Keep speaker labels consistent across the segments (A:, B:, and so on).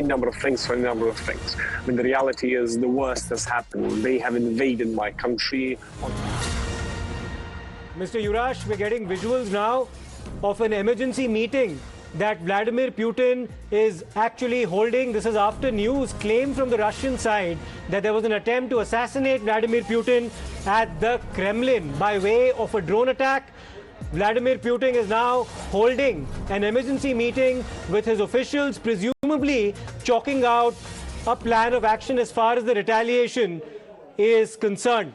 A: number of things for a number of things. I mean, the reality is the worst has happened. They have invaded my country.
B: Mr. Yurash, we're getting visuals now of an emergency meeting that Vladimir Putin is actually holding. This is after news claimed from the Russian side that there was an attempt to assassinate Vladimir Putin at the Kremlin by way of a drone attack. Vladimir Putin is now holding an emergency meeting with his officials, presumably chalking out a plan of action as far as the retaliation is concerned.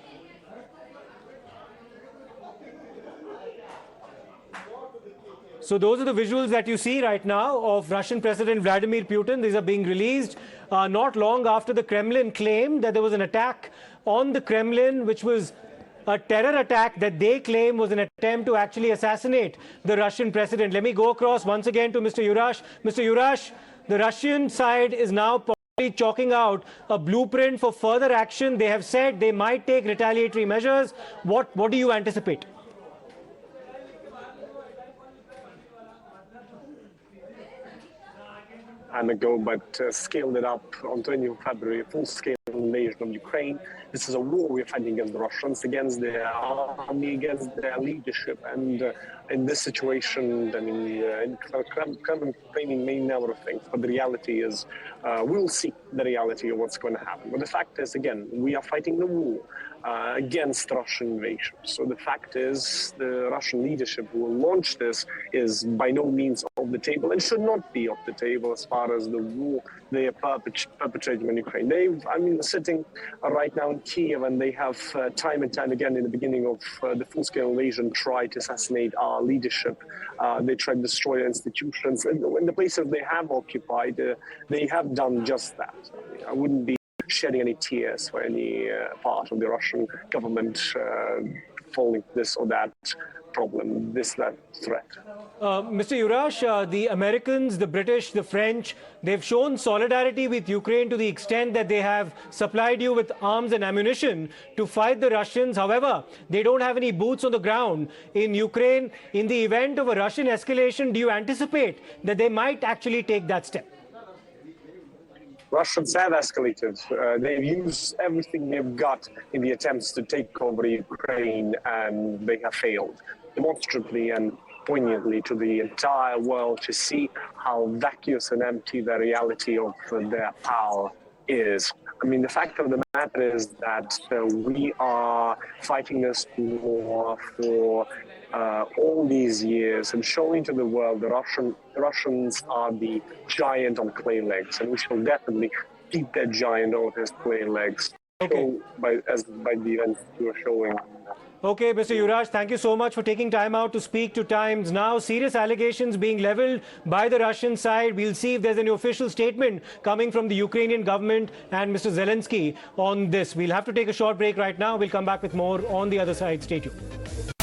B: So those are the visuals that you see right now of Russian President Vladimir Putin. These are being released not long after the Kremlin claimed that there was an attack on the Kremlin, which was a terror attack that they claim was an attempt to actually assassinate the Russian president. Let me go across once again to Mr. Yurash. Mr. Yurash, the Russian side is now probably chalking out a blueprint for further action. They have said they might take retaliatory measures. What do you anticipate?
A: Ago, but scaled it up on 20th of February, full-scale invasion of Ukraine. This is a war we're fighting against the Russians, against their army, against their leadership. And in this situation, I mean, Kremlin claiming many number of things, but the reality is we'll see the reality of what's going to happen. But the fact is, again, we are fighting the war against Russian invasion. So the fact is the Russian leadership who will launch this is by no means off the table and should not be off the table as far as the war they are perpetrating in Ukraine. They're sitting right now in Kiev, and they have time and time again in the beginning of the full-scale invasion tried to assassinate our leadership. They tried to destroy institutions. And in the places they have occupied, they have done just that. I wouldn't be shedding any tears for any part of the Russian government falling this or that problem, that threat.
B: Mr. Yurash, the Americans, the British, the French, they've shown solidarity with Ukraine to the extent that they have supplied you with arms and ammunition to fight the Russians. However, they don't have any boots on the ground in Ukraine. In the event of a Russian escalation, do you anticipate that they might actually take that step?
A: Russians have escalated. They've used everything they've got in the attempts to take over Ukraine, and they have failed demonstrably and poignantly to the entire world to see how vacuous and empty the reality of their power is. I mean, the fact of the matter is that we are fighting this war for all these years and showing to the world the Russians are the giant on clay legs, and we shall definitely keep that giant on his clay legs.
B: Okay.
A: By the events you are showing.
B: Okay, Mr. Yurash, thank you so much for taking time out to speak to Times Now. Serious allegations being leveled by the Russian side. We'll see if there's any official statement coming from the Ukrainian government and Mr. Zelensky on this. We'll have to take a short break right now. We'll come back with more on the other side. Stay tuned.